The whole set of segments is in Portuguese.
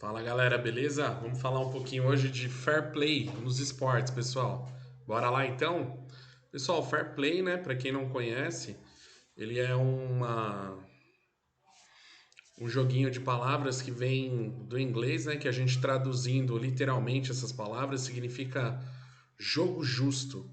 Fala galera, beleza? Vamos falar um pouquinho hoje de fair play nos esportes, pessoal. Bora lá então? Pessoal, fair play, né, para quem não conhece, ele é um joguinho de palavras que vem do inglês, né, que a gente traduzindo literalmente essas palavras significa jogo justo.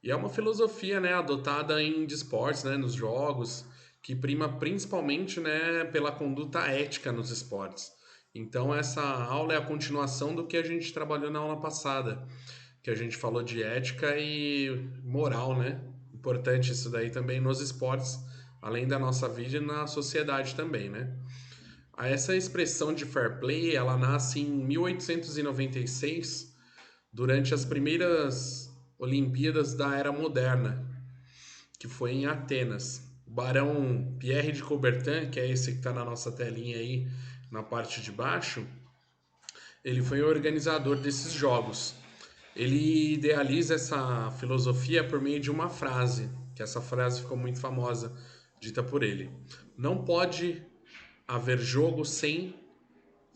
E é uma filosofia, né, adotada em esportes, né, nos jogos, que prima principalmente, né, pela conduta ética nos esportes. Então essa aula é a continuação do que a gente trabalhou na aula passada, que a gente falou de ética e moral, né? Importante isso daí também nos esportes, além da nossa vida e na sociedade também, né? Essa expressão de fair play, ela nasce em 1896, durante as primeiras Olimpíadas da Era Moderna, que foi em Atenas. O Barão Pierre de Coubertin, que é esse que está na nossa telinha aí, na parte de baixo, ele foi o organizador desses jogos. Ele idealiza essa filosofia por meio de uma frase, que essa frase ficou muito famosa, dita por ele. Não pode haver jogo sem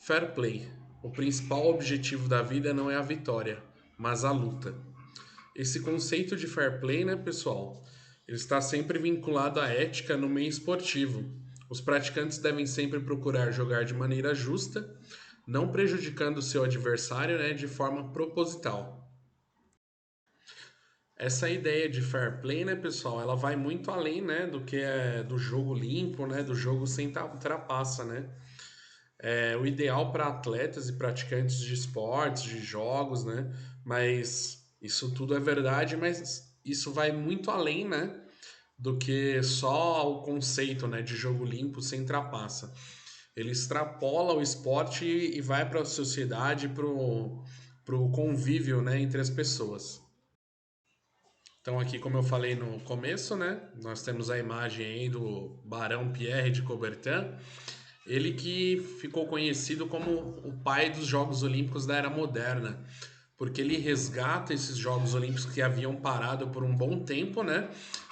fair play. O principal objetivo da vida não é a vitória, mas a luta. Esse conceito de fair play, né, pessoal? Ele está sempre vinculado à ética no meio esportivo. Os praticantes devem sempre procurar jogar de maneira justa, não prejudicando o seu adversário, né, de forma proposital. Essa ideia de fair play, né, pessoal, ela vai muito além, né, do que é do jogo limpo, né, do jogo sem trapaça, né? É o ideal para atletas e praticantes de esportes, de jogos, né? Mas isso tudo é verdade, mas isso vai muito além, né, do que só o conceito, né, de jogo limpo sem trapaça. Ele extrapola o esporte e vai para a sociedade, pro convívio, né, entre as pessoas. Então aqui, como eu falei no começo, né, nós temos a imagem aí do Barão Pierre de Coubertin, ele que ficou conhecido como o pai dos Jogos Olímpicos da Era Moderna, porque ele resgata esses Jogos Olímpicos que haviam parado por um bom tempo, né,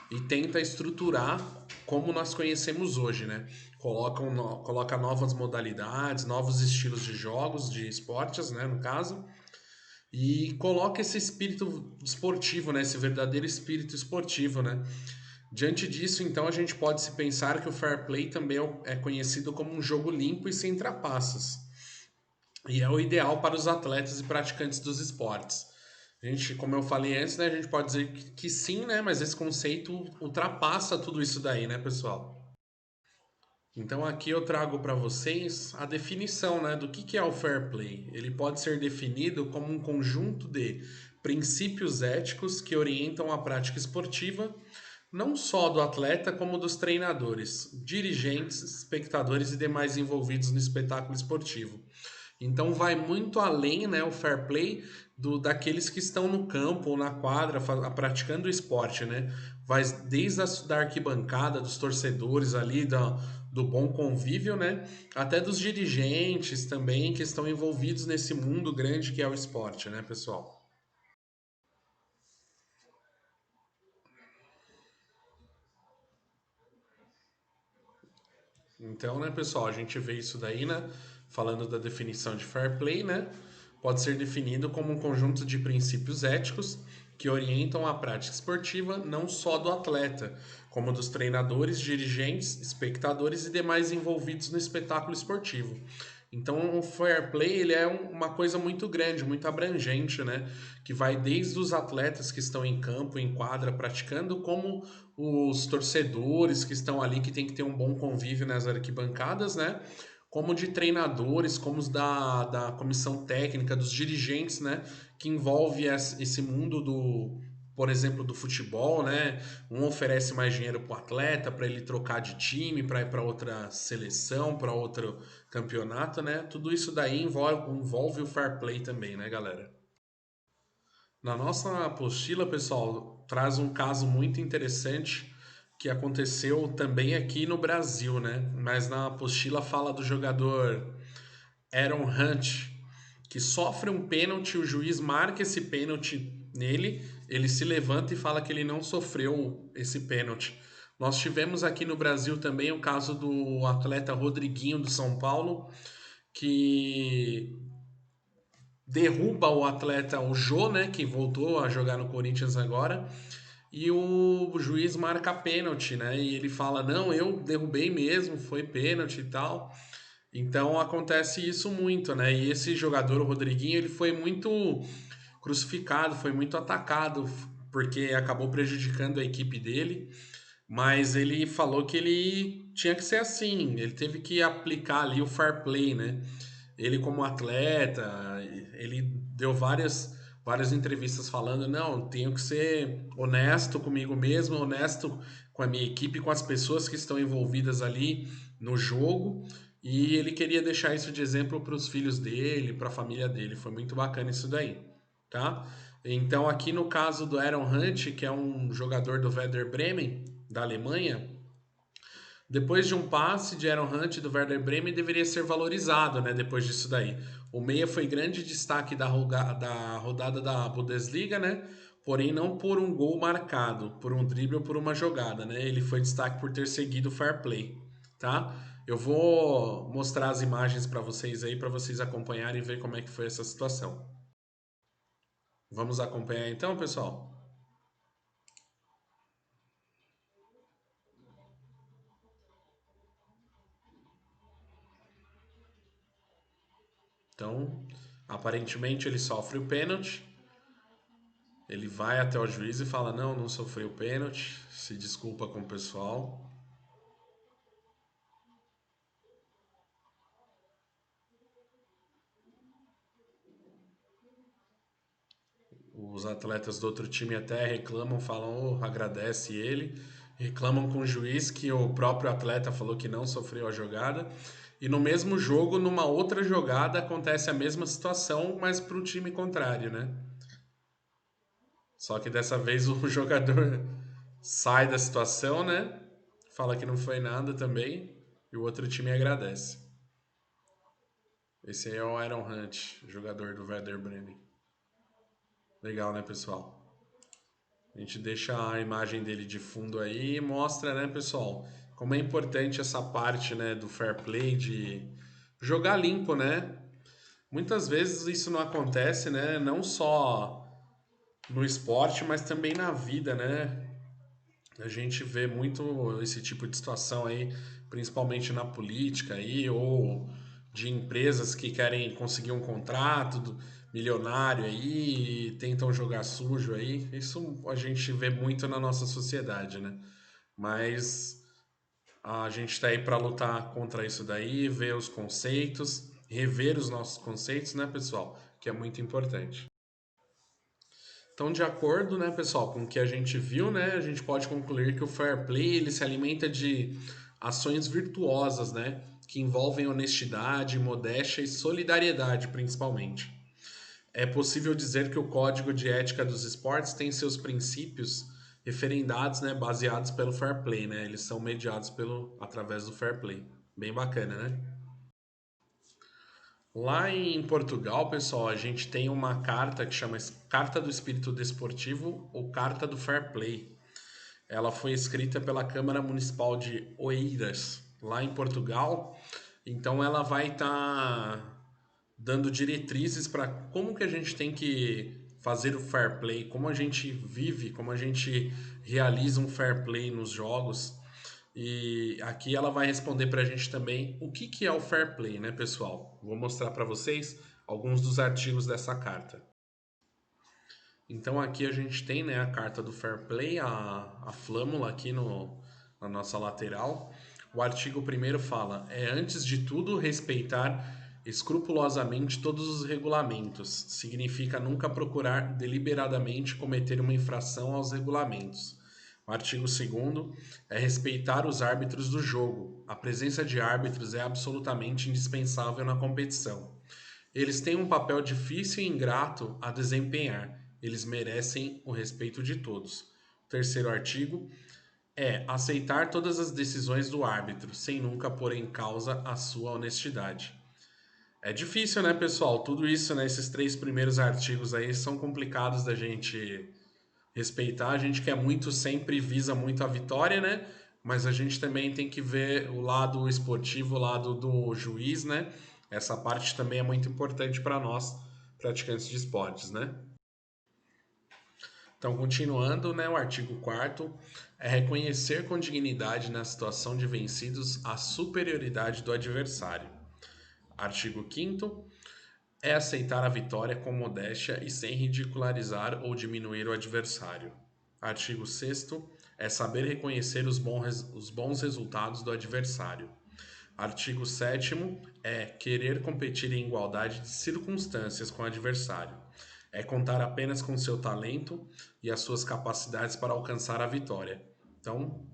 e tenta estruturar como nós conhecemos hoje, né? Coloca novas modalidades, novos estilos de jogos, de esportes, né, no caso, e coloca esse espírito esportivo, né? Esse verdadeiro espírito esportivo, né? Diante disso, então, a gente pode se pensar que o fair play também é conhecido como um jogo limpo e sem trapaças. E é o ideal para os atletas e praticantes dos esportes. A gente, como eu falei antes, né, a gente pode dizer que sim, né, mas esse conceito ultrapassa tudo isso daí, né, pessoal? Então aqui eu trago para vocês a definição, né, do que é o fair play. Ele pode ser definido como um conjunto de princípios éticos que orientam a prática esportiva, não só do atleta, como dos treinadores, dirigentes, espectadores e demais envolvidos no espetáculo esportivo. Então vai muito além, né, o fair play daqueles que estão no campo ou na quadra praticando o esporte, né? Vai desde da arquibancada, dos torcedores ali, do bom convívio, né? Até dos dirigentes também que estão envolvidos nesse mundo grande que é o esporte, né, pessoal? Então, né, pessoal, a gente vê isso daí, né? Falando da definição de fair play, né? Pode ser definido como um conjunto de princípios éticos que orientam a prática esportiva não só do atleta, como dos treinadores, dirigentes, espectadores e demais envolvidos no espetáculo esportivo. Então, o fair play ele é uma coisa muito grande, muito abrangente, né? Que vai desde os atletas que estão em campo, em quadra, praticando, como os torcedores que estão ali, que tem que ter um bom convívio nas arquibancadas, né? Como de treinadores, como os da comissão técnica, dos dirigentes, né? Que envolve esse mundo por exemplo, do futebol, né? Um oferece mais dinheiro para o atleta, para ele trocar de time, para ir para outra seleção, para outro campeonato, né? Tudo isso daí envolve o fair play também, né, galera? Na nossa apostila, pessoal, traz um caso muito interessante que aconteceu também aqui no Brasil, né? Mas na apostila fala do jogador Aaron Hunt, que sofre um pênalti, o juiz marca esse pênalti nele, ele se levanta e fala que ele não sofreu esse pênalti. Nós tivemos aqui no Brasil também o caso do atleta Rodriguinho do São Paulo, que derruba o atleta, o Jô, né, que voltou a jogar no Corinthians agora, e o juiz marca pênalti, né? E ele fala: "Não, eu derrubei mesmo, foi pênalti e tal". Então acontece isso muito, né? E esse jogador, o Rodriguinho, ele foi muito crucificado, foi muito atacado, porque acabou prejudicando a equipe dele. Mas ele falou que ele tinha que ser assim, ele teve que aplicar ali o fair play, né? Ele como atleta, ele deu várias entrevistas falando, não, tenho que ser honesto comigo mesmo, honesto com a minha equipe, com as pessoas que estão envolvidas ali no jogo, e ele queria deixar isso de exemplo para os filhos dele, para a família dele. Foi muito bacana isso daí, tá? Então aqui no caso do Aaron Hunt, que é um jogador do Werder Bremen, da Alemanha, depois de um passe de Aaron Hunt do Werder Bremen, deveria ser valorizado, né? Depois disso daí. O Meia foi grande destaque da rodada da Bundesliga, né? Porém, não por um gol marcado, por um drible ou por uma jogada, né? Ele foi destaque por ter seguido o fair play, tá? Eu vou mostrar as imagens para vocês aí, para vocês acompanharem e ver como é que foi essa situação. Vamos acompanhar então, pessoal? Então, aparentemente ele sofre o pênalti. Ele vai até o juiz e fala: Não, não sofreu pênalti, se desculpa com o pessoal. Os atletas do outro time até reclamam, falam, oh, agradece ele, reclamam com o juiz que o próprio atleta falou que não sofreu a jogada. E no mesmo jogo, numa outra jogada, acontece a mesma situação, mas para o time contrário, né? Só que dessa vez o jogador sai da situação, né? Fala que não foi nada também, e o outro time agradece. Esse aí é o Aaron Hunt, jogador do Werder Bremen. Legal, né, pessoal? A gente deixa a imagem dele de fundo aí e mostra, né, pessoal, como é importante essa parte, né, do fair play, de jogar limpo, né? Muitas vezes isso não acontece, né, não só no esporte, mas também na vida, né? A gente vê muito esse tipo de situação aí, principalmente na política aí, ou de empresas que querem conseguir um contrato milionário aí e tentam jogar sujo aí. Isso a gente vê muito na nossa sociedade, né? Mas a gente está aí para lutar contra isso daí, ver os conceitos, rever os nossos conceitos, né, pessoal? Que é muito importante. Então, de acordo, né, pessoal, com o que a gente viu, né, a gente pode concluir que o fair play ele se alimenta de ações virtuosas, né, que envolvem honestidade, modéstia e solidariedade, principalmente. É possível dizer que o Código de Ética dos Esportes tem seus princípios referendados, né, baseados pelo fair play, né? Eles são mediados através do fair play. Bem bacana, né? Lá em Portugal, pessoal, a gente tem uma carta que chama Carta do Espírito Desportivo ou Carta do Fair Play. Ela foi escrita pela Câmara Municipal de Oeiras, lá em Portugal. Então ela vai estar dando diretrizes para como que a gente tem que fazer o fair play, como a gente vive, como a gente realiza um fair play nos jogos. E aqui ela vai responder para a gente também o que é o fair play, né, pessoal? Vou mostrar para vocês alguns dos artigos dessa carta. Então aqui a gente tem, né, a carta do fair play, a flâmula aqui na nossa lateral. O artigo primeiro fala: é antes de tudo respeitar escrupulosamente todos os regulamentos. Significa nunca procurar deliberadamente cometer uma infração aos regulamentos. O artigo segundo é respeitar os árbitros do jogo. A presença de árbitros é absolutamente indispensável na competição. Eles têm um papel difícil e ingrato a desempenhar. Eles merecem o respeito de todos. O terceiro artigo é aceitar todas as decisões do árbitro, sem nunca pôr em causa a sua honestidade. É difícil, né, pessoal? Tudo isso, né? Esses três primeiros artigos aí são complicados da gente respeitar. A gente quer muito, sempre visa muito a vitória, né? Mas a gente também tem que ver o lado esportivo, o lado do juiz, né? Essa parte também é muito importante para nós, praticantes de esportes, né? Então, continuando, né, o artigo 4º é reconhecer com dignidade na situação de vencidos a superioridade do adversário. Artigo 5º é aceitar a vitória com modéstia e sem ridicularizar ou diminuir o adversário. Artigo 6º é saber reconhecer os bons resultados do adversário. Artigo 7º é querer competir em igualdade de circunstâncias com o adversário. É contar apenas com seu talento e as suas capacidades para alcançar a vitória. Então,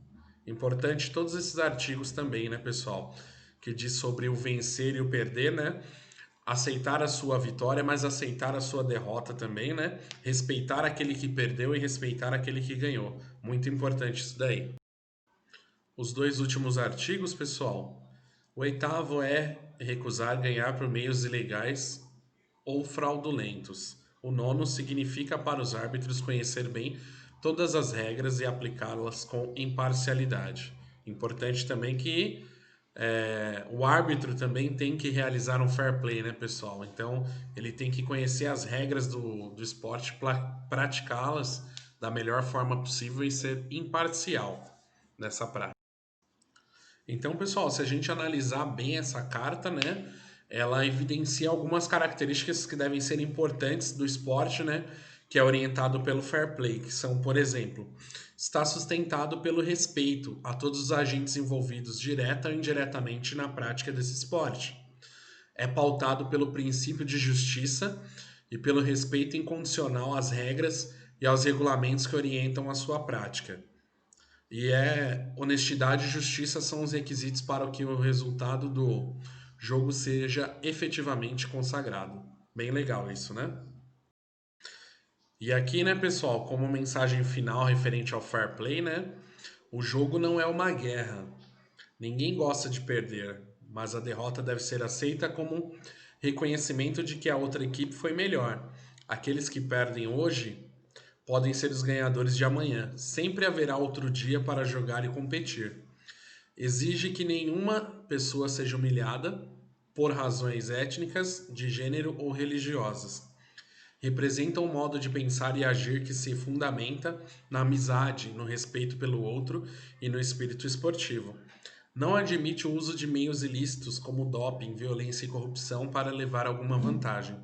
importante todos esses artigos também, né, pessoal? Que diz sobre o vencer e o perder, né? Aceitar a sua vitória, mas aceitar a sua derrota também, né? Respeitar aquele que perdeu e respeitar aquele que ganhou. Muito importante isso daí. Os dois últimos artigos, pessoal. O oitavo é recusar ganhar por meios ilegais ou fraudulentos. O nono significa para os árbitros conhecer bem todas as regras e aplicá-las com imparcialidade. Importante também que o árbitro também tem que realizar um fair play, né, pessoal? Então, ele tem que conhecer as regras do esporte, praticá-las da melhor forma possível e ser imparcial nessa prática. Então, pessoal, se a gente analisar bem essa carta, né, ela evidencia algumas características que devem ser importantes do esporte, né, que é orientado pelo fair play, que são, por exemplo, está sustentado pelo respeito a todos os agentes envolvidos direta ou indiretamente na prática desse esporte. É pautado pelo princípio de justiça e pelo respeito incondicional às regras e aos regulamentos que orientam a sua prática. E honestidade e justiça são os requisitos para que o resultado do jogo seja efetivamente consagrado. Bem legal isso, né? E aqui, né, pessoal, como mensagem final referente ao fair play, né? O jogo não é uma guerra. Ninguém gosta de perder, mas a derrota deve ser aceita como reconhecimento de que a outra equipe foi melhor. Aqueles que perdem hoje podem ser os ganhadores de amanhã. Sempre haverá outro dia para jogar e competir. Exige que nenhuma pessoa seja humilhada por razões étnicas, de gênero ou religiosas. Representa um modo de pensar e agir que se fundamenta na amizade, no respeito pelo outro e no espírito esportivo. Não admite o uso de meios ilícitos como doping, violência e corrupção para levar alguma vantagem.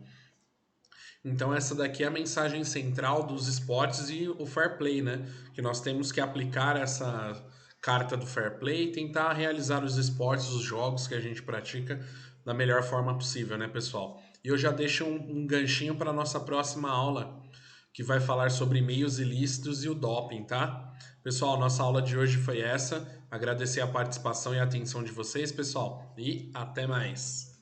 Então essa daqui é a mensagem central dos esportes e o fair play, né? Que nós temos que aplicar essa carta do fair play e tentar realizar os esportes, os jogos que a gente pratica da melhor forma possível, né, pessoal? E eu já deixo um ganchinho para a nossa próxima aula, que vai falar sobre meios ilícitos e o doping, tá? Pessoal, nossa aula de hoje foi essa. Agradecer a participação e a atenção de vocês, pessoal, e até mais.